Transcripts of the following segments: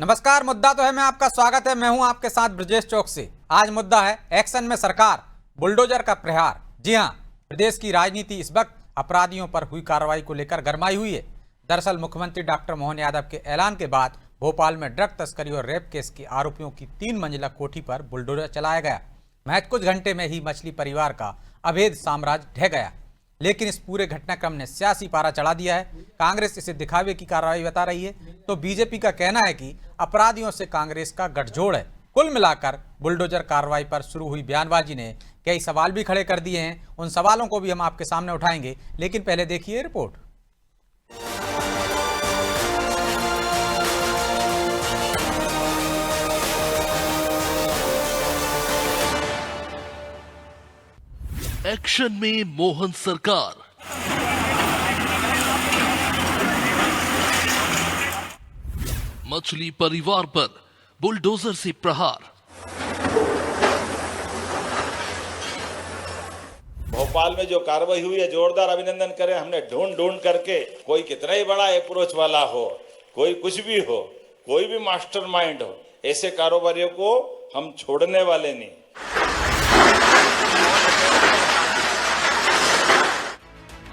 नमस्कार। मुद्दा तो है मैं आपका स्वागत है। मैं हूं आपके साथ ब्रजेश चौक से। आज मुद्दा है एक्शन में सरकार, बुलडोजर का प्रहार। जी हां, प्रदेश की राजनीति इस वक्त अपराधियों पर हुई कार्रवाई को लेकर गरमाई हुई है। दरअसल मुख्यमंत्री डॉक्टर मोहन यादव के ऐलान के बाद भोपाल में ड्रग तस्करी और रेप केस के आरोपियों की 3 मंजिला कोठी पर बुलडोजर चलाया गया। महज कुछ घंटे में ही मछली परिवार का अवैध साम्राज्य ढह गया। लेकिन इस पूरे घटनाक्रम ने सियासी पारा चढ़ा दिया है। कांग्रेस इसे दिखावे की कार्रवाई बता रही है, तो बीजेपी का कहना है कि अपराधियों से कांग्रेस का गठजोड़ है। कुल मिलाकर बुलडोजर कार्रवाई पर शुरू हुई बयानबाजी ने कई सवाल भी खड़े कर दिए हैं। उन सवालों को भी हम आपके सामने उठाएंगे, लेकिन पहले देखिए रिपोर्ट। एक्शन में मोहन सरकार। मछली परिवार पर बुलडोजर से प्रहार। भोपाल में जो कार्रवाई हुई है, जोरदार अभिनंदन करें। हमने ढूंढ ढूंढ करके, कोई कितना ही बड़ा अप्रोच वाला हो, कोई कुछ भी हो, कोई भी मास्टरमाइंड हो, ऐसे कारोबारियों को हम छोड़ने वाले नहीं।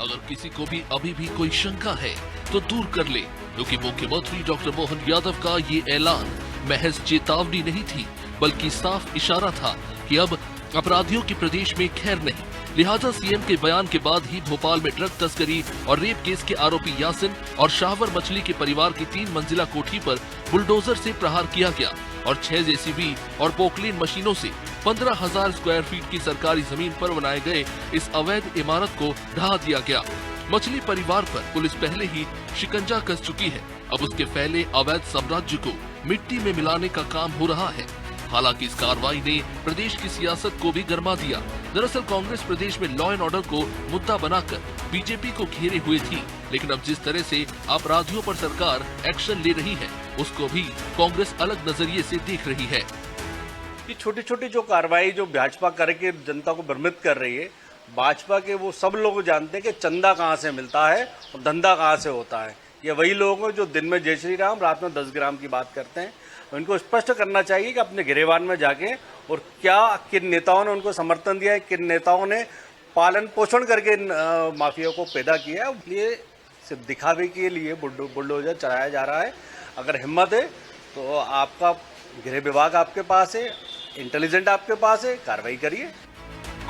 अगर किसी को भी अभी भी कोई शंका है तो दूर कर ले, क्योंकि मुख्यमंत्री डॉक्टर मोहन यादव का ये ऐलान महज चेतावनी नहीं थी, बल्कि साफ इशारा था कि अब अपराधियों की प्रदेश में खैर नहीं। लिहाजा सीएम के बयान के बाद ही भोपाल में ड्रग तस्करी और रेप केस के आरोपी यासिन और शाहवर मछली के परिवार की 3 मंजिला कोठी पर बुलडोजर से प्रहार किया गया और 6 जेसीबी और पोकलीन मशीनों से 15,000 स्क्वायर फीट की सरकारी जमीन पर बनाए गए इस अवैध इमारत को ढहा दिया गया। मछली परिवार पर पुलिस पहले ही शिकंजा कस चुकी है। अब उसके फैले अवैध साम्राज्य को मिट्टी में मिलाने का काम हो रहा है। हालांकि इस कार्रवाई ने प्रदेश की सियासत को भी गरमा दिया। दरअसल कांग्रेस प्रदेश में लॉ एंड ऑर्डर को मुद्दा बनाकर बीजेपी को घेरे हुए थी, लेकिन अब जिस तरह से अपराधियों पर सरकार एक्शन ले रही है, उसको भी कांग्रेस अलग नजरिए से देख रही है। कि छोटी छोटी जो कार्रवाई जो भाजपा करके जनता को भ्रमित कर रही है, भाजपा के वो सब लोग जानते हैं कि चंदा कहाँ से मिलता है और धंधा कहाँ से होता है। ये वही लोग हैं जो दिन में जय श्री राम, रात में 10 ग्राम की बात करते हैं। उनको स्पष्ट करना चाहिए कि अपने गिरेबान में जाके और क्या किन नेताओं ने उनको समर्थन दिया है, किन नेताओं ने पालन पोषण करके माफिया को पैदा किया है। इसलिए सिर्फ दिखावे के लिए बुलडोजर चलाया जा रहा है। अगर हिम्मत है तो आपका गृह विभाग आपके पास है, इंटेलिजेंट आपके पास है, कार्रवाई करिए।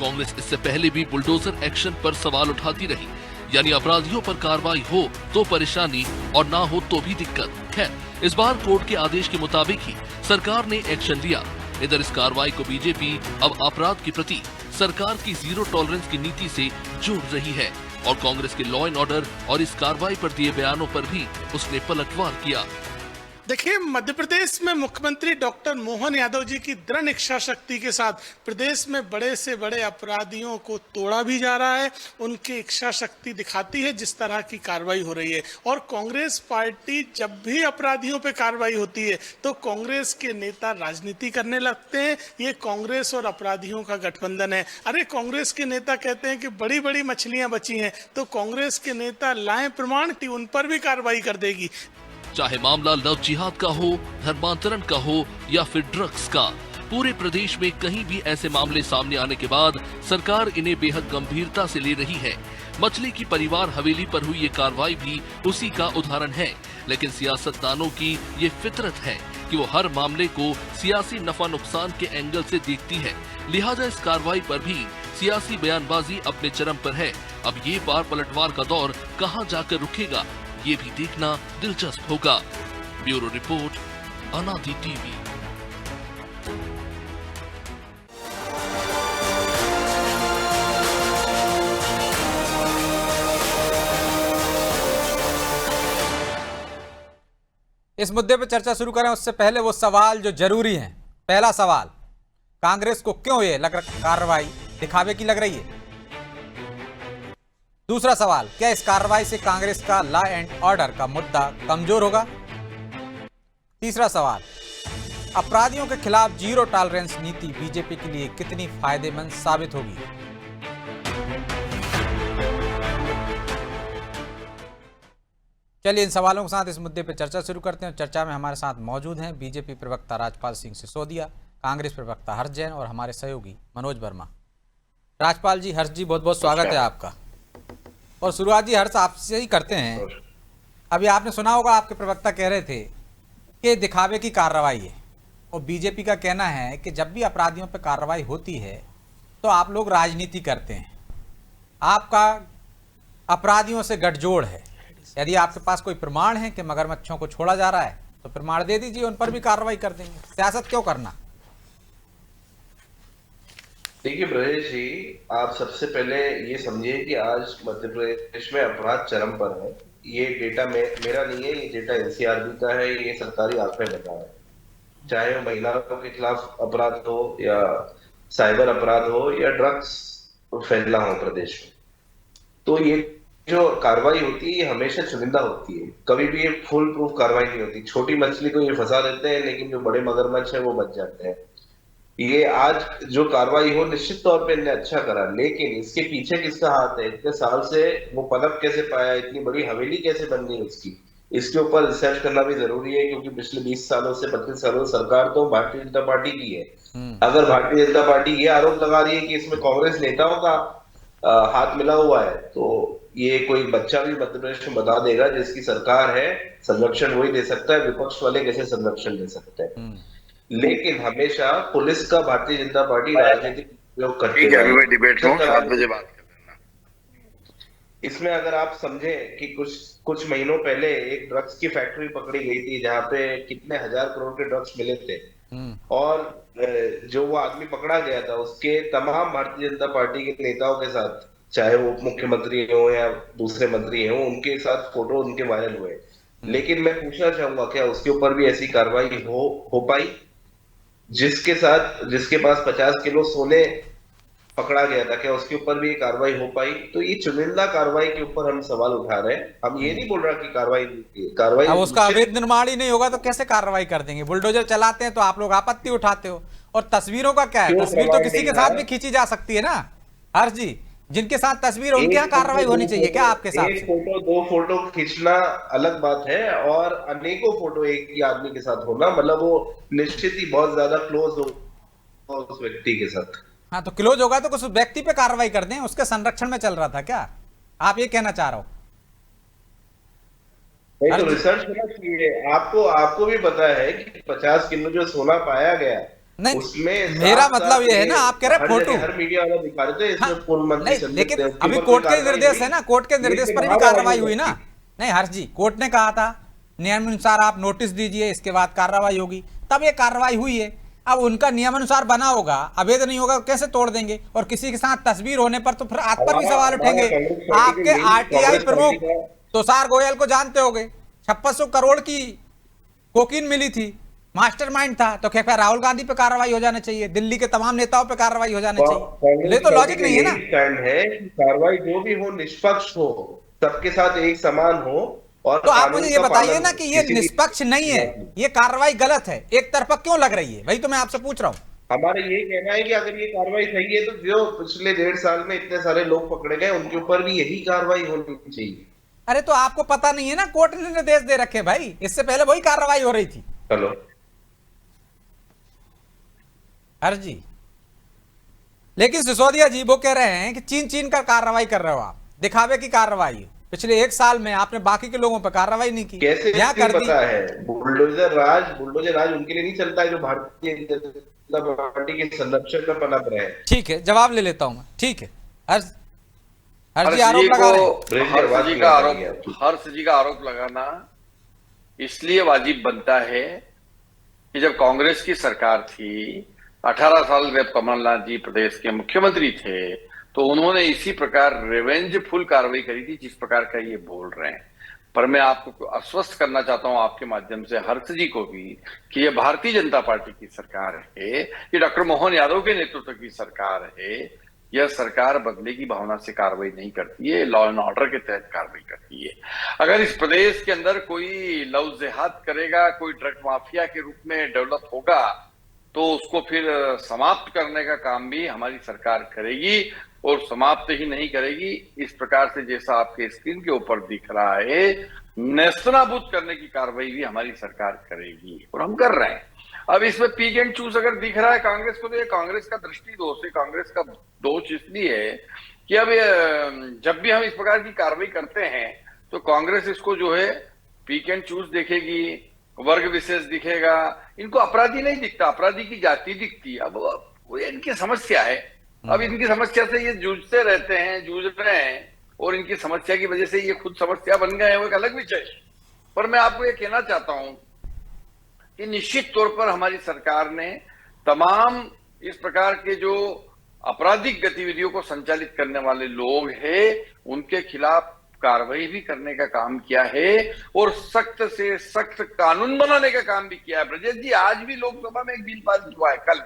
कांग्रेस इससे पहले भी बुलडोजर एक्शन पर सवाल उठाती रही, यानी अपराधियों पर कार्रवाई हो तो परेशानी और ना हो तो भी दिक्कत। खैर, इस बार कोर्ट के आदेश के मुताबिक ही सरकार ने एक्शन लिया। इधर इस कार्रवाई को बीजेपी अब अपराध के प्रति सरकार की जीरो टॉलरेंस की नीति से जोड़ रही है और कांग्रेस के लॉ एंड ऑर्डर और इस कार्रवाई पर दिए बयानों पर भी उसने पलटवार किया। देखिए, मध्य प्रदेश में मुख्यमंत्री डॉक्टर मोहन यादव जी की दृढ़ इच्छा शक्ति के साथ प्रदेश में बड़े से बड़े अपराधियों को तोड़ा भी जा रहा है। उनकी इच्छा शक्ति दिखाती है जिस तरह की कार्रवाई हो रही है। और कांग्रेस पार्टी जब भी अपराधियों पे कार्रवाई होती है तो कांग्रेस के नेता राजनीति करने लगते हैं। ये कांग्रेस और अपराधियों का गठबंधन है। अरे, कांग्रेस के नेता कहते हैं कि बड़ी बड़ी मछलियां बची हैं, तो कांग्रेस के नेता लाएं प्रमाण, उन पर भी कार्रवाई कर देगी। चाहे मामला लव जिहाद का हो, धर्मांतरण का हो या फिर ड्रग्स का, पूरे प्रदेश में कहीं भी ऐसे मामले सामने आने के बाद सरकार इन्हें बेहद गंभीरता से ले रही है। मछली की परिवार हवेली पर हुई ये कार्रवाई भी उसी का उदाहरण है। लेकिन सियासतदानों की ये फितरत है कि वो हर मामले को सियासी नफा नुकसान के एंगल से देखती है। लिहाजा इस कार्रवाई पर भी सियासी बयानबाजी अपने चरम पर है। अब ये बार पलटवार का दौर कहाँ जाकर रुकेगा, ये भी देखना दिलचस्प होगा। ब्यूरो रिपोर्ट, अनादि टीवी। इस मुद्दे पर चर्चा शुरू करें उससे पहले वो सवाल जो जरूरी हैं। पहला सवाल, कांग्रेस को क्यों ये कार्रवाई दिखावे की लग रही है? दूसरा सवाल, क्या इस कार्रवाई से कांग्रेस का लॉ एंड ऑर्डर का मुद्दा कमजोर होगा? तीसरा सवाल, अपराधियों के खिलाफ जीरो टॉलरेंस नीति बीजेपी के लिए कितनी फायदेमंद साबित होगी? चलिए इन सवालों के साथ इस मुद्दे पर चर्चा शुरू करते हैं। चर्चा में हमारे साथ मौजूद हैं बीजेपी प्रवक्ता राजपाल सिंह सिसोदिया, कांग्रेस प्रवक्ता हर्ष जैन और हमारे सहयोगी मनोज वर्मा। राजपाल जी, हर्ष जी, बहुत बहुत स्वागत है आपका। और शुरुआत जी हर्ष आपसे ही करते हैं। अभी आपने सुना होगा, आपके प्रवक्ता कह रहे थे कि दिखावे की कार्रवाई है, और बीजेपी का कहना है कि जब भी अपराधियों पर कार्रवाई होती है तो आप लोग राजनीति करते हैं, आपका अपराधियों से गठजोड़ है। यदि आपके पास कोई प्रमाण है कि मगरमच्छों को छोड़ा जा रहा है तो प्रमाण दे दीजिए, उन पर भी कार्रवाई कर देंगे। सियासत क्यों करना? देखिए ब्रजेश जी, आप सबसे पहले ये समझिए कि आज मध्य प्रदेश में अपराध चरम पर है। ये डेटा मेरा नहीं है, ये डेटा एनसीआरबी का है, ये सरकारी आंकड़े बता रहे हैं। चाहे वो महिलाओं के खिलाफ अपराध हो या साइबर अपराध हो या ड्रग्स फैला हो प्रदेश में, तो ये जो कार्रवाई होती है ये हमेशा चुनिंदा होती है। कभी भी ये फुल प्रूफ कार्रवाई नहीं होती। छोटी मछली को ये फंसा देते हैं, लेकिन जो बड़े मगरमच्छ है वो बच जाते हैं। ये आज जो कार्रवाई हो, निश्चित तौर पे इन्हें अच्छा करा, लेकिन इसके पीछे किसका हाथ है? इतने साल से वो पनप कैसे पाया, इतनी बड़ी हवेली कैसे बन गई उसकी, इसके ऊपर रिसर्च करना भी जरूरी है। क्योंकि पिछले 20 सालों से 25 सालों से सरकार तो भारतीय जनता पार्टी की है। अगर भारतीय जनता पार्टी ये आरोप लगा रही है कि इसमें कांग्रेस नेताओं का हाथ मिला हुआ है, तो ये कोई बच्चा भी मध्य प्रदेश में बता देगा जिसकी सरकार है, संरक्षण वही दे सकता है, विपक्ष वाले कैसे संरक्षण दे सकते हैं। लेकिन हमेशा पुलिस का भारतीय जनता पार्टी राजनीतिक उपयोग करती है। अभी मैं डिबेट को 7 बजे बात कर लेना। इसमें अगर आप समझे कि कुछ महीनों पहले एक ड्रग्स की फैक्ट्री पकड़ी गई थी जहां पे कितने हजार करोड़ के ड्रग्स मिले थे, और जो वो आदमी पकड़ा गया था उसके तमाम भारतीय जनता पार्टी के नेताओं के साथ, चाहे वो उप मुख्यमंत्री हो या दूसरे मंत्री हो, उनके साथ फोटो उनके वायरल हुए। लेकिन मैं पूछना चाहूंगा, क्या उसके ऊपर भी ऐसी कार्रवाई हो पाई? जिसके पास 50 किलो सोने पकड़ा गया था, क्या उसके ऊपर भी कार्रवाई हो पाई? तो ये चुनिंदा कार्रवाई के ऊपर हम सवाल उठा रहे हैं। हम ये नहीं बोल रहा कि कार्रवाई अब उसका अवैध निर्माण ही नहीं होगा तो कैसे कार्रवाई कर देंगे? बुलडोजर चलाते हैं तो आप लोग आपत्ति उठाते हो। और तस्वीरों का क्या है? तस्वीर तो किसी के साथ भी खींची जा सकती है ना हर्ष जी। जिनके साथ तस्वीर उनके यहाँ कार्रवाई होनी चाहिए क्या आपके साथ? एक फोटो 2 फोटो खींचना अलग बात है, और अनेकों फोटो एक ही आदमी के साथ होना, मतलब वो निश्चित ही बहुत ज्यादा क्लोज हो उस व्यक्ति के साथ। हाँ, तो क्लोज होगा तो उस व्यक्ति पे कार्रवाई कर दें, उसके संरक्षण में चल रहा था क्या? आप ये कहना चाह रहे हो? नहीं, तो रिसर्च होना चाहिए। आपको भी पता है कि 50 किलो जो सोना पाया गया, नहीं, उसमें मेरा मतलब ये है ना, आप कह रहे फोटो, हर मीडिया वाला दिखा रहे थे इसमें पूर्व मंत्री नहीं, लेकिन अभी कोर्ट के निर्देश है ना, कोर्ट के निर्देश पर भी कार्रवाई हुई ना। नहीं हर्ष जी, कोर्ट ने कहा था नियमानुसार आप नोटिस दीजिए, इसके बाद कार्रवाई होगी, तब ये कार्रवाई हुई है। अब उनका नियमानुसार बना होगा, अवैध नहीं होगा, कैसे तोड़ देंगे? और किसी के साथ तस्वीर होने पर तो फिर आप पर भी सवाल उठेंगे। आपके आरटीआई प्रमुख तुषार गोयल को जानते होंगे, 2600 करोड़ की कोकीन मिली थी, मास्टरमाइंड था, तो क्या राहुल गांधी पे कार्रवाई हो जाना चाहिए, दिल्ली के तमाम नेताओं पे कार्रवाई हो जानी चाहिए? ये तो लॉजिक नहीं है ना। स्टैंड है कि कार्रवाई जो भी हो निष्पक्ष हो, सबके साथ एक समान हो। और तो आप मुझे ये बताइए ना कि ये निष्पक्ष नहीं है, ये कार्रवाई गलत है, एक तरफा क्यों लग रही है? वही तो मैं आपसे पूछ रहा हूँ। हमारा ये कहना है कि अगर ये कार्रवाई सही है तो जो पिछले 1.5 साल में इतने सारे लोग पकड़े गए उनके ऊपर भी यही कार्रवाई होनी चाहिए। अरे तो आपको पता नहीं है ना, कोर्ट ने निर्देश दे रखे भाई, इससे पहले वही कार्रवाई हो रही थी। हेलो हर्ष जी, लेकिन सिसोदिया जी वो कह रहे हैं कि चीन कर कार्रवाई कर रहे हो आप, दिखावे की कार्रवाई। पिछले 1 साल में आपने बाकी के लोगों पर कार्रवाई नहीं की, कैसे यहाँ कर दी। पता है बुलडोजर राज उनके लिए नहीं चलता है जो भारतीय जनता पार्टी के संरक्षण में पनप रहे हैं। ठीक है, जवाब ले लेता हूं मैं। ठीक है, हर्ष जी आरोप लगा रहे हैं। हर्ष जी का आरोप लगाना इसलिए वाजिब बनता है कि जब कांग्रेस की सरकार थी, 18 साल जब कमलनाथ जी प्रदेश के मुख्यमंत्री थे, तो उन्होंने इसी प्रकार रिवेंजफुल कार्रवाई करी थी जिस प्रकार का ये बोल रहे हैं। पर मैं आपको आश्वस्त करना चाहता हूं आपके माध्यम से हर्ष जी को भी कि ये भारतीय जनता पार्टी की सरकार है, ये डॉक्टर मोहन यादव के नेतृत्व की सरकार है। यह सरकार बदले की भावना से कार्रवाई नहीं करती है, लॉ एंड ऑर्डर के तहत कार्रवाई करती है। अगर इस प्रदेश के अंदर कोई लव जिहाद करेगा, कोई ड्रग माफिया के रूप में डेवलप होगा, तो उसको फिर समाप्त करने का काम भी हमारी सरकार करेगी, और समाप्त ही नहीं करेगी। इस प्रकार से जैसा आपके स्क्रीन के ऊपर दिख रहा है, नेस्तनाबूद करने की कार्रवाई भी हमारी सरकार करेगी और हम कर रहे हैं। अब इसमें पीक एंड चूज अगर दिख रहा है कांग्रेस को, तो ये कांग्रेस का दृष्टि दोष है। कांग्रेस का दोष इसलिए है कि अब जब भी हम इस प्रकार की कार्रवाई करते हैं तो कांग्रेस इसको जो है पीक एंड चूज देखेगी, वर्ग विशेष दिखेगा, इनको अपराधी नहीं दिखता, अपराधी की जाति दिखती है। अब वो इनकी समस्या है। अब इनकी समस्या से ये जूझते रहते हैं, जूझ रहे हैं, और इनकी समस्या की वजह से ये खुद समस्या बन गए हैं, वो एक अलग विषय। पर मैं आपको ये कहना चाहता हूं कि निश्चित तौर पर हमारी सरकार ने तमाम इस प्रकार के जो आपराधिक गतिविधियों को संचालित करने वाले लोग हैं उनके खिलाफ कार्रवाई भी करने का काम किया है और सख्त से सख्त कानून बनाने का काम भी किया है। ब्रजेश जी, आज भी लोकसभा में एक बिल पास हुआ है कल,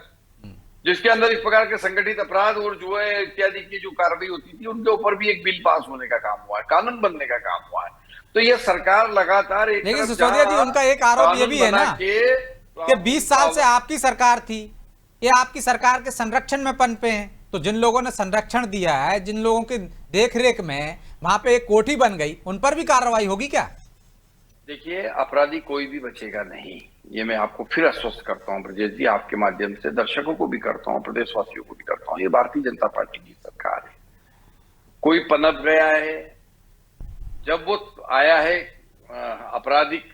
जिसके अंदर इस प्रकार के संगठित अपराध और जुए इत्यादि की जो कार्रवाई होती थी उनके ऊपर भी एक बिल पास होने का काम हुआ है, कानून बनने का काम हुआ है। तो ये सरकार लगातार एक, लेकिन सिसोदिया जी, उनका एक आरोप ये भी है ना कि 20 साल से आपकी सरकार थी, ये आपकी सरकार के संरक्षण में पनपे हैं। तो जिन लोगों ने संरक्षण दिया है, जिन लोगों की देखरेख में वहां पे एक कोठी बन गई, उन पर भी कार्रवाई होगी क्या? देखिए, अपराधी कोई भी बचेगा नहीं, ये मैं आपको फिर आश्वस्त करता हूं ब्रजेश जी, आपके माध्यम से दर्शकों को भी करता हूं, प्रदेशवासियों को भी करता हूं। ये भारतीय जनता पार्टी की सरकार है। कोई पनप गया है, जब वो आया है आपराधिक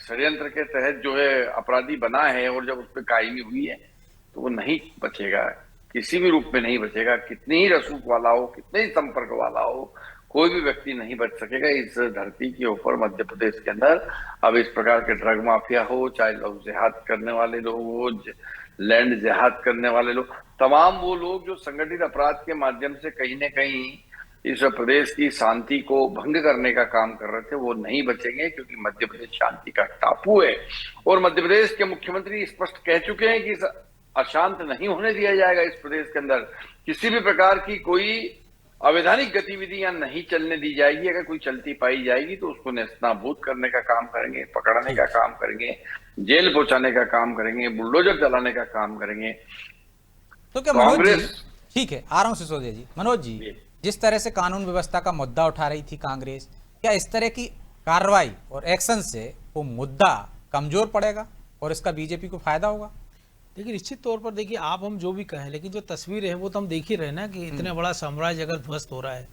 षड्यंत्र के तहत जो है अपराधी बना है और जब उस पर कायमी हुई है तो वो नहीं बचेगा, किसी भी रूप में नहीं बचेगा। कितनी ही रसूख वाला हो, कितने ही संपर्क वाला हो, कोई भी व्यक्ति नहीं बच सकेगा इस धरती के ऊपर। मध्य प्रदेश के अंदर अब इस प्रकार के ड्रग माफिया हो, चाहे लोग जिहाद करने वाले लोग हो, लैंड जिहाद करने वाले लोग, तमाम वो लोग जो संगठित अपराध के माध्यम से कहीं न कहीं इस प्रदेश की शांति को भंग करने का काम कर रहे थे, वो नहीं बचेंगे, क्योंकि मध्य प्रदेश शांति का टापू है। और मध्य प्रदेश के मुख्यमंत्री स्पष्ट कह चुके हैं कि अशांत नहीं होने दिया जाएगा इस प्रदेश के अंदर। किसी भी प्रकार की कोई अवैधानिक गतिविधियां नहीं चलने दी जाएगी। अगर कोई चलती पाई जाएगी तो उसको नेस्तनाबूद करने का काम करेंगे, पकड़ने का काम करेंगे, जेल पहुंचाने का काम करेंगे, बुलडोजर चलाने का काम करेंगे। तो क्या मनोज जी, ठीक है, आ रहा हूं सिसोदिया जी। मनोज जी, जिस तरह से कानून व्यवस्था का मुद्दा उठा रही थी कांग्रेस, क्या इस तरह की कार्रवाई और एक्शन से वो मुद्दा कमजोर पड़ेगा और इसका बीजेपी को फायदा होगा? देखिए, निश्चित तौर पर देखिए, आप हम जो भी कहें, लेकिन जो तस्वीर है वो तो हम देख ही रहे ना कि इतना बड़ा साम्राज्य अगर ध्वस्त हो रहा है।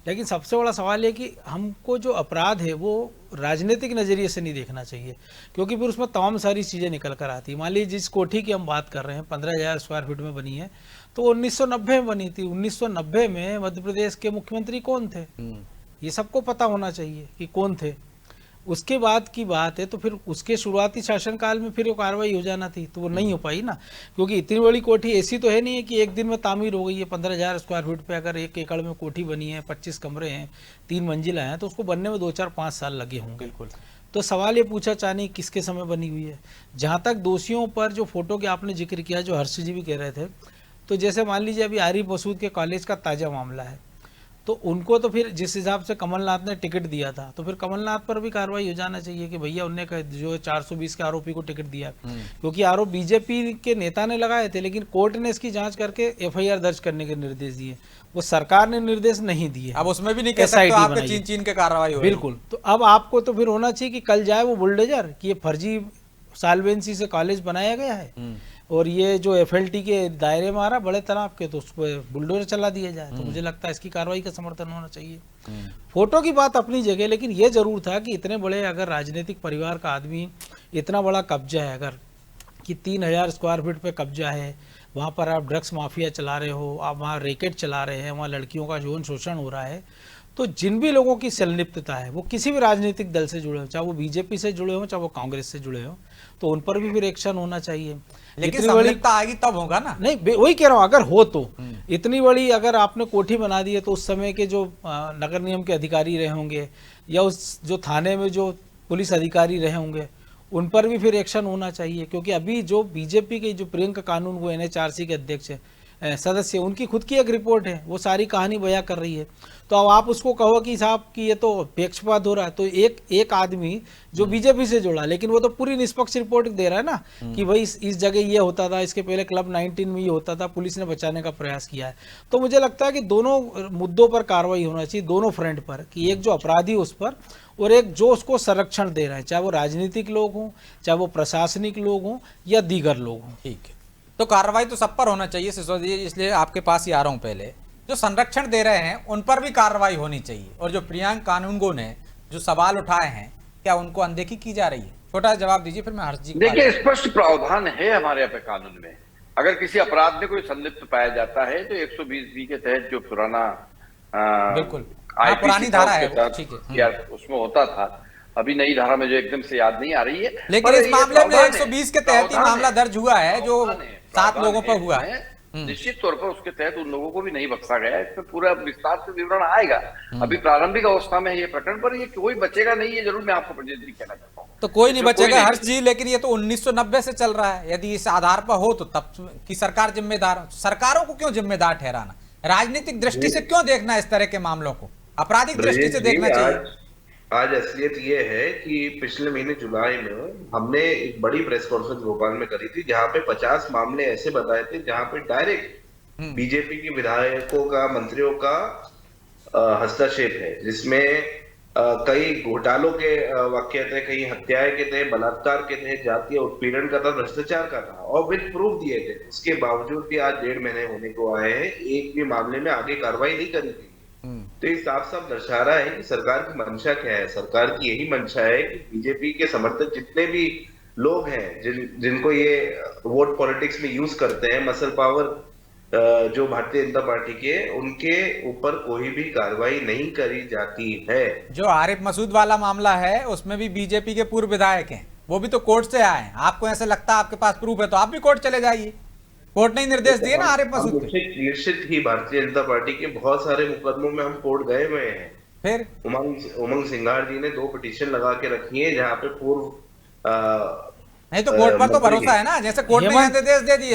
लेकिन सबसे बड़ा सवाल है कि हमको जो अपराध है वो राजनीतिक नज़रिए से नहीं देखना चाहिए, क्योंकि फिर उसमें तमाम सारी चीज़ें निकल कर आती। मान लीजिए जिस कोठी की हम बात कर रहे हैं 15,000 स्क्वायर फीट में बनी है, तो 1990 में बनी थी। 1990 में मध्य प्रदेश के मुख्यमंत्री कौन थे, ये सबको पता होना चाहिए कि कौन थे। उसके बाद की बात है तो फिर उसके शुरुआती शासनकाल में फिर वो कार्रवाई हो जाना थी, तो वो नहीं हो पाई ना, क्योंकि इतनी बड़ी कोठी ऐसी तो है नहीं है कि एक दिन में तामीर हो गई है। 15,000 स्क्वायर फीट पे अगर 1 एकड़ में कोठी बनी है, 25 कमरे हैं, 3 मंजिला हैं, तो उसको बनने में 2, 4, 5 साल लगे होंगे। बिल्कुल। तो सवाल ये पूछा चाहे किसके समय बनी हुई है। जहाँ तक दोषियों पर जो फोटो के आपने जिक्र किया, जो हर्ष जी भी कह रहे थे, तो जैसे मान लीजिए अभी आरिफ मसूद के कॉलेज का ताज़ा मामला है, तो उनको तो फिर जिस हिसाब से कमलनाथ ने टिकट दिया था, तो फिर कमलनाथ पर भी कार्रवाई हो जाना चाहिए कि भैया उनने जो 420 के आरोपी को टिकट दिया, क्योंकि आरोप बीजेपी के नेता ने लगाए थे, लेकिन कोर्ट ने इसकी जांच करके एफआईआर दर्ज करने के निर्देश दिए, वो सरकार ने निर्देश नहीं दिए। अब उसमें भी नहीं कह सकते आपके चीन के कार्रवाई हो। बिल्कुल। तो अब आपको तो फिर होना चाहिए कि कल जाए वो बुलडोजर कि ये फर्जी साल्वेंसी से कॉलेज बनाया गया है और ये जो एफएलटी के दायरे में आ रहा बड़े तालाब के, तो उस पर बुलडोजर चला दिया जाए। तो मुझे लगता है इसकी कार्रवाई का समर्थन होना चाहिए। फोटो की बात अपनी जगह, लेकिन ये जरूर था कि इतने बड़े अगर राजनीतिक परिवार का आदमी, इतना बड़ा कब्जा है, अगर कि 3,000 स्क्वायर फीट पे कब्जा है, वहाँ पर आप ड्रग्स माफिया चला रहे हो, आप वहाँ रैकेट चला रहे हैं, वहाँ लड़कियों का यौन शोषण हो रहा है, तो जिन भी लोगों की संलिप्तता है वो किसी भी राजनीतिक दल से जुड़े हो, चाहे वो बीजेपी से जुड़े हो, चाहे वो कांग्रेस से जुड़े हो, तो उन पर भी फिर एक्शन होना चाहिए। लेकिन संलिप्तता आएगी तब होगा ना। नहीं, वही कह रहा हूँ, अगर हो तो इतनी बड़ी अगर आपने कोठी बना दी है, तो उस समय के जो नगर निगम के अधिकारी रहे होंगे या उस जो थाने में जो पुलिस अधिकारी रहे होंगे, उन पर भी फिर एक्शन होना चाहिए। क्योंकि अभी जो बीजेपी के जो प्रियंका कानून, वो NHRC के अध्यक्ष है, सदस्य, उनकी खुद की एक रिपोर्ट है, वो सारी कहानी बयां कर रही है। तो अब आप उसको कहो कि साहब कि ये तो पक्षपात हो रहा है, तो एक आदमी जो बीजेपी से जुड़ा, लेकिन वो तो पूरी निष्पक्ष रिपोर्ट दे रहा है ना कि भाई इस जगह ये होता था, इसके पहले क्लब 19 में ये होता था, पुलिस ने बचाने का प्रयास किया है। तो मुझे लगता है कि दोनों मुद्दों पर कार्रवाई होना चाहिए, दोनों फ्रंट पर, कि एक जो अपराधी उस पर और एक जो उसको संरक्षण दे रहे हैं, चाहे वो राजनीतिक लोग हों, चाहे वो प्रशासनिक लोग हों या दीगर लोग हों। ठीक है, तो कार्रवाई तो सब पर होना चाहिए सिसोदिया जी, इसलिए आपके पास ही आ रहा हूं। पहले जो संरक्षण दे रहे हैं उन पर भी कार्रवाई होनी चाहिए, और जो प्रियांक कानूनगो ने जो सवाल उठाए हैं, क्या उनको अनदेखी की जा रही है? छोटा जवाब दीजिए, फिर मैं हर्ष जी। देखिए, स्पष्ट प्रावधान है हमारे यहाँ पे कानून में, अगर किसी अपराध में कोई संलिप्त पाया जाता है तो 120B के तहत जो पुराना बिल्कुल पुरानी धारा है, ठीक है, यार उसमें होता था, अभी नई धारा में जो एकदम से याद नहीं आ रही है, लेकिन इस मामले में 120 के तहत ही मामला दर्ज हुआ है जो 7 लोगों पर हुआ है। निश्चित तौर पर उसके तहत उन लोगों को भी नहीं बख्शा गया है, इसमें पूरा विस्तार से विवरण आएगा। अभी प्रारंभिक अवस्था में ये प्रकरण पर ये कोई बचेगा नहीं, ये जरूर मैं आपको प्रजेश जी कहना चाहता हूँ। तो कोई नहीं बचेगा हर्ष जी, लेकिन ये तो 1990 से चल रहा है। यदि इस आधार पर हो तो तब की सरकार जिम्मेदार, सरकारों को क्यों जिम्मेदार ठहराना? राजनीतिक दृष्टि से क्यों देखना इस तरह के मामलों को? आपराधिक दृष्टि से देखना चाहिए। आज असलियत ये है कि पिछले महीने जुलाई में हमने एक बड़ी प्रेस कॉन्फ्रेंस भोपाल में करी थी, जहां पे 50 मामले ऐसे बताए थे जहां पे डायरेक्ट बीजेपी के विधायकों का, मंत्रियों का हस्तक्षेप है, जिसमें कई घोटालों के वाक्य थे, कई हत्याएं के थे, बलात्कार के थे, जातीय उत्पीड़न का था, भ्रष्टाचार का था, और विद प्रूफ दिए थे। उसके बावजूद भी आज 1.5 महीने होने को आए हैं, एक भी मामले में आगे कार्रवाई नहीं करी थी। तो ये साफ साफ दर्शा रहा है कि सरकार की मंशा क्या है। सरकार की यही मंशा है कि बीजेपी के समर्थक जितने भी लोग हैं, जिनको ये वोट पॉलिटिक्स में यूज करते हैं, मसल पावर जो भारतीय जनता पार्टी के, उनके ऊपर कोई भी कार्रवाई नहीं करी जाती है। जो आरिफ मसूद वाला मामला है उसमें भी बीजेपी के पूर्व विधायक हैं, वो भी तो कोर्ट से आए हैं। आपको ऐसे लगता है आपके पास प्रूफ है तो आप भी कोर्ट चले जाइए, कोर्ट ने निर्देश दिए ना आरिफ मसूद के। निश्चित ही भारतीय जनता पार्टी के बहुत सारे मुकदमों में हम कोर्ट गए हुए हैं। फिर उमंग सिंघार जी ने 2 पिटीशन लगा के रखी है, जहाँ पे पूर्व नहीं तो कोर्ट पर तो भरोसा है ना, जैसे कोर्ट ने निर्देश दे दिए।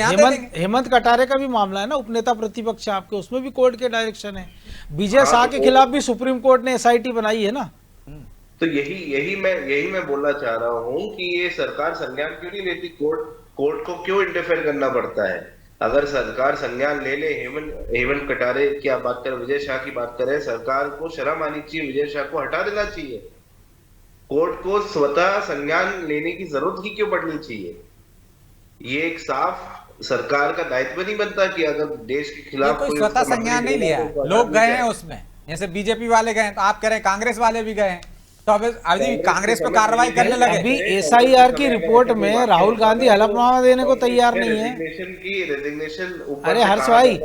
हेमंत कटारे का भी मामला है ना, उपनेता प्रतिपक्ष आपके, उसमें भी कोर्ट के डायरेक्शन है। विजय शाह के खिलाफ भी सुप्रीम कोर्ट ने SIT बनाई है ना। तो यही मैं बोलना चाह रहा हूँ कि ये सरकार संज्ञान क्यों नहीं लेती? कोर्ट को क्यों इंटरफेयर करना पड़ता है? अगर सरकार संज्ञान ले ले, हेमंत कटारे की आप बात करें, विजय शाह की बात करें, सरकार को शर्म आनी चाहिए, विजय शाह को हटा देना चाहिए। कोर्ट को स्वतः संज्ञान लेने की जरूरत ही क्यों पड़नी चाहिए? ये एक साफ सरकार का दायित्व नहीं बनता कि अगर देश के खिलाफ कोई स्वतः संज्ञान नहीं लिया, लोग गए हैं उसमें, जैसे बीजेपी वाले गए, तो आप कह रहे हैं कांग्रेस वाले भी गए हैं, तो अभी कांग्रेस पे कार्रवाई करने लगे। अभी SIR की रिपोर्ट में राहुल गांधी हलफनामा देने को तैयार नहीं है। अरे हर्ष भाई,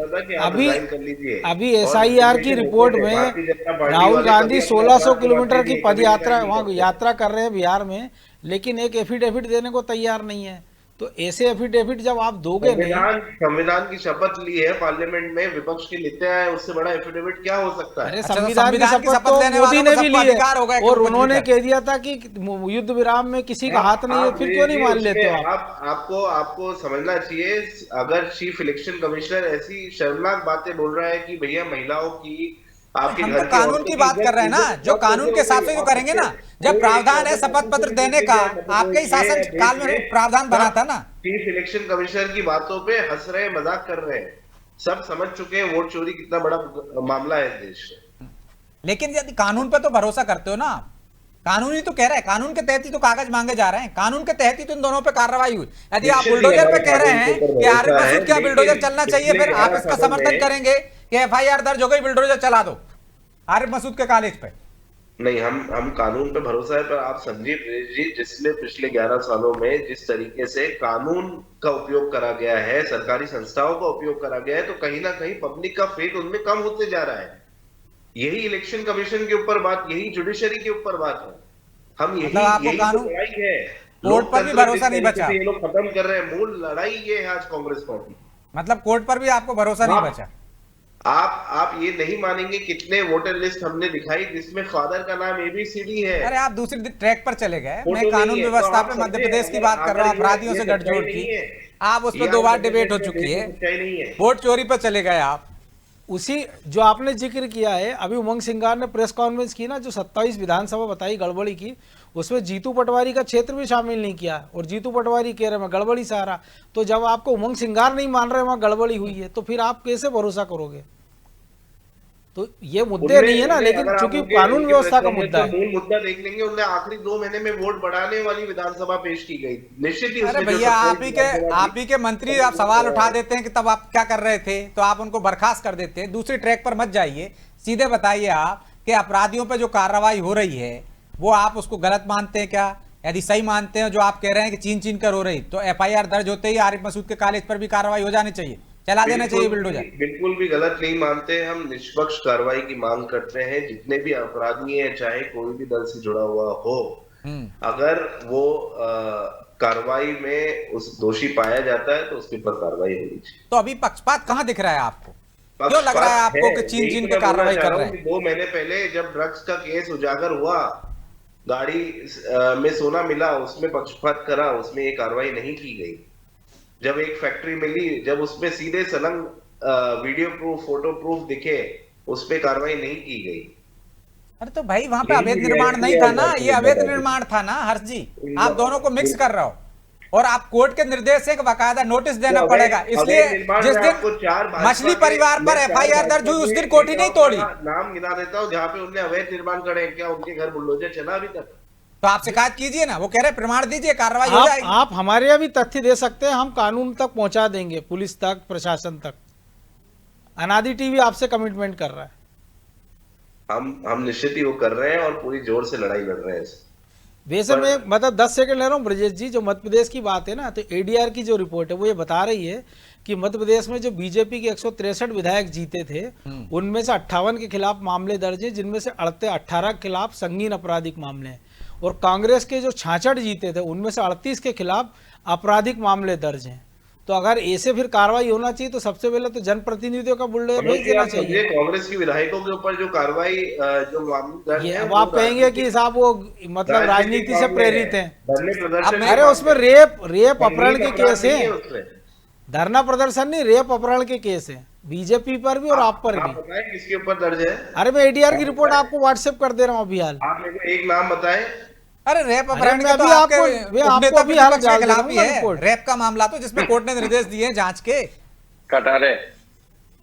अभी SIR की रिपोर्ट में राहुल गांधी 1600 किलोमीटर की पद यात्रा वहाँ यात्रा कर रहे हैं बिहार में, लेकिन एक एफिडेविट देने को तैयार नहीं है। तो ऐसे एफिडेविट जब आप दोगे नहीं, संविधान की शपथ ली है पार्लियामेंट में, विपक्ष के लेते आए, उससे बड़ा एफिडेविट क्या हो सकता है? अरे संविधान की शपथ तो मोदी ने भी ली है, और उन्होंने कह दिया था कि युद्ध विराम में किसी का हाथ नहीं है, फिर क्यों नहीं मान लेते हो आप? आपको समझना चाहिए, अगर चीफ इलेक्शन कमिश्नर ऐसी शर्मनाक बातें बोल रहा है कि भैया महिलाओं की, हम तो कानून की बात कर रहे हैं ना, जो कानून के हिसाब से जो करेंगे ना, जब प्रावधान है शपथ पत्र देने का, आपके ही शासन काल में प्रावधान बना था ना। चीफ इलेक्शन कमिश्नर की बातों पे हंस रहे, मजाक कर रहे हैं, सब समझ चुके हैं वोट चोरी कितना बड़ा मामला है देश में। लेकिन यदि कानून पे तो भरोसा करते हो ना, कानून ही तो कह रहा है, कानून के तहत ही तो कागज मांगे जा रहे हैं, कानून के तहत ही तो इन दोनों पे कार्रवाई हुई। यदि आप बुलडोजर पे कह रहे हैं कि आरिफ मसूद क्या बुलडोजर चलना चाहिए, फिर आप इसका समर्थन करेंगे कि FIR दर्ज हो गई, बुलडोजर चला दो आरिफ मसूद के कॉलेज पे? नहीं, हम कानून पे भरोसा है, पर आप समझिए जी, जिसमें पिछले 11 सालों में जिस तरीके से कानून का उपयोग करा गया है, सरकारी संस्थाओं का उपयोग करा गया है, तो कहीं ना कहीं पब्लिक का फेथ उनमें कम होते जा रहा है। यही इलेक्शन कमीशन के ऊपर बात, यही जुडिशरी के ऊपर बात है। हम यही कानून है, कोर्ट पर भी भरोसा नहीं बचा, ये लोग खत्म कर रहे हैं। मूल लड़ाई ये है आज कांग्रेस पार्टी, मतलब कोर्ट पर भी आपको भरोसा नहीं बचा। आप ये नहीं मानेंगे कितने वोटर लिस्ट हमने दिखाई जिसमें फादर का नाम ABCD है। अरे आप दूसरी ट्रैक पर चले गए, मैं कानून व्यवस्था पे मध्य प्रदेश की बात कर रहा हूँ, अपराधियों से गठजोड़ की। आप उस ये पर 2 बार आप डिबेट हो देश चुकी में है, सच्चाई नहीं है। वोट चोरी पर चले गए आप। उसी जो आपने जिक्र किया है, अभी उमंग सिंगार ने प्रेस कॉन्फ्रेंस की ना, जो 27 विधानसभा बताई गड़बड़ी की, उसमें जीतू पटवारी का क्षेत्र भी शामिल नहीं किया, और जीतू पटवारी कह रहे मैं गड़बड़ी से आ रहा। तो जब आपको उमंग सिंगार नहीं मान रहे वहाँ गड़बड़ी हुई है, तो फिर आप कैसे भरोसा करोगे? तो ये मुद्दे नहीं है ना, लेकिन चूंकि कानून व्यवस्था का मुद्दा है। मूल मुद्दा देख लेंगे, उनने आखिरी 2 महीने में वोट बढ़ाने वाली विधानसभा पेश की गई। निश्चित ही अरे उसमें जो भैया, सत्ताईस आप ही के मंत्री आप सवाल उठा देते हैं कि तब आप क्या कर रहे थे, तो आप उनको बर्खास्त कर देते हैं। दूसरी ट्रैक पर मत जाइए, सीधे बताइए आप कि अपराधियों पर जो कार्रवाई हो रही है वो आप उसको गलत मानते हैं क्या? यदि सही मानते हैं जो आप कह रहे हैं कि छीन छीन कर हो रही, तो FIR दर्ज होते ही आरिफ मसूद के कॉलेज पर भी कार्रवाई हो जानी चाहिए, चला देना चाहिए बुलडोजर। बिल्कुल भी गलत नहीं मानते, हम निष्पक्ष कार्रवाई की मांग करते हैं। जितने भी अपराधी हैं, चाहे कोई भी दल से जुड़ा हुआ हो, अगर वो कार्रवाई में उस दोषी पाया जाता है तो उसके ऊपर कार्रवाई होनी चाहिए। तो अभी पक्षपात कहाँ दिख रहा है आपको? क्यों लग रहा है आपको कि चीन चीन के कार्रवाई कर रहे हैं? 2 महीने पहले जब ड्रग्स का केस उजागर हुआ, गाड़ी में सोना मिला, उसमें पक्षपात करा, उसमें ये कार्रवाई नहीं की गई। जब एक फैक्ट्री मिली, जब उसमें सीधे सलंग वीडियो प्रूफ, फोटो प्रूफ दिखे, उस पे कार्रवाई नहीं की गई। अरे तो भाई वहां पे अवैध निर्माण नहीं था ना, ये अवैध निर्माण था ना हर्ष जी, आप दोनों को मिक्स कर रहे हो। और आप कोर्ट के निर्देश से बाकायदा नोटिस देना पड़ेगा। इसलिए जिस दिन मछली परिवार पर FIR दर्ज हुई उस दिन कोठी नहीं तोड़ी। नाम गिना देता हूँ जहाँ पे उनने अवैध निर्माण करे, क्या उनके घर बुलडोजर चला अभी तक? तो आप शिकायत कीजिए ना, वो कह रहे प्रमाण दीजिए, कार्रवाई हो जाएगी। आप हमारे यहाँ भी तथ्य दे सकते हैं, हम कानून तक पहुंचा देंगे, पुलिस तक, प्रशासन तक। अनादि टीवी आपसे कमिटमेंट कर रहा है। हम निश्चित ही वो कर रहे हैं और पूरी जोर से लड़ाई लड़ रहे हैं। वैसे मैं मतलब 10 सेकंड ले रहा हूँ ब्रजेश जी, जो मध्य प्रदेश की बात है ना, तो ADR की जो रिपोर्ट है वो ये बता रही है कि मध्य प्रदेश में जो बीजेपी के 163 विधायक जीते थे, उनमें से 58 के खिलाफ मामले दर्ज हैं, जिनमें से 18 के खिलाफ संगीन आपराधिक मामले हैं। और कांग्रेस के जो 66 जीते थे, उनमें से 38 के खिलाफ आपराधिक मामले दर्ज हैं। तो अगर ऐसे फिर कार्रवाई होना चाहिए तो सबसे पहले तो जनप्रतिनिधियों का बुलडोजर भेज देना चाहिए। कांग्रेस के विधायकों के ऊपर जो कार्रवाई, जो मामले दर्ज हैं, अब आप कहेंगे कि साहब वो मतलब राजनीति से प्रेरित हैं। धरने प्रदर्शन, अरे उसमें रेप अपहरण के केस हैं, धरना प्रदर्शन नहीं, रेप अपहरण के केस हैं, बीजेपी पर भी और आप पर भी। बताएं किसके ऊपर दर्ज है? अरे मैं ADR की रिपोर्ट आपको व्हाट्सएप कर दे रहा हूँ अभी हाल। आप मेरे को एक नाम बताएं। अरे रेप अपहरण के तो आपको अभी हाल के खिलाफ ही है, रेप का मामला तो जिसमें कोर्ट ने निर्देश दिए हैं जांच के। कटारे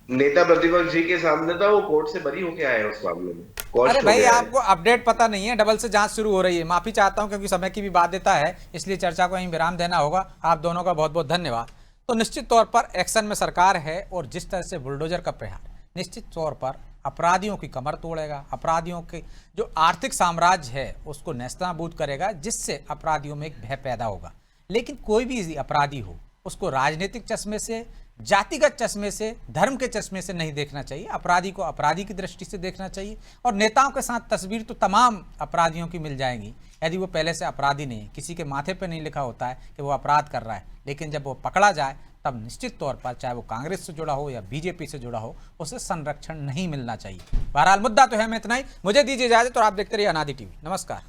नेता प्रतिपक्ष जी के सामने था, वो कोर्ट से बरी होके आए उस मामले में। अरे भाई आपको अपडेट पता नहीं है, डबल से जांच शुरू हो रही है। माफी चाहता हूं क्योंकि समय की भी बाध्यता है, इसलिए चर्चा को यहीं विराम देना होगा। आप दोनों का बहुत बहुत धन्यवाद। तो निश्चित तौर पर एक्शन में सरकार है, और जिस तरह से बुलडोजर का प्रहार निश्चित तौर पर अपराधियों की कमर तोड़ेगा, अपराधियों के जो आर्थिक साम्राज्य है उसको नेस्तनाबूद करेगा, जिससे अपराधियों में एक भय पैदा होगा। लेकिन कोई भी अपराधी हो उसको राजनीतिक चश्मे से, जातिगत चश्मे से, धर्म के चश्मे से नहीं देखना चाहिए। अपराधी को अपराधी की दृष्टि से देखना चाहिए। और नेताओं के साथ तस्वीर तो तमाम अपराधियों की मिल जाएंगी यदि वो पहले से अपराधी नहीं है, किसी के माथे पे नहीं लिखा होता है कि वो अपराध कर रहा है, लेकिन जब वो पकड़ा जाए तब निश्चित तौर पर चाहे वो कांग्रेस से जुड़ा हो या बीजेपी से जुड़ा हो, उसे संरक्षण नहीं मिलना चाहिए। बहरहाल मुद्दा तो है, मैं इतना ही, मुझे दीजिए इजाजत और आप देखते रहिए अनादि टीवी। नमस्कार।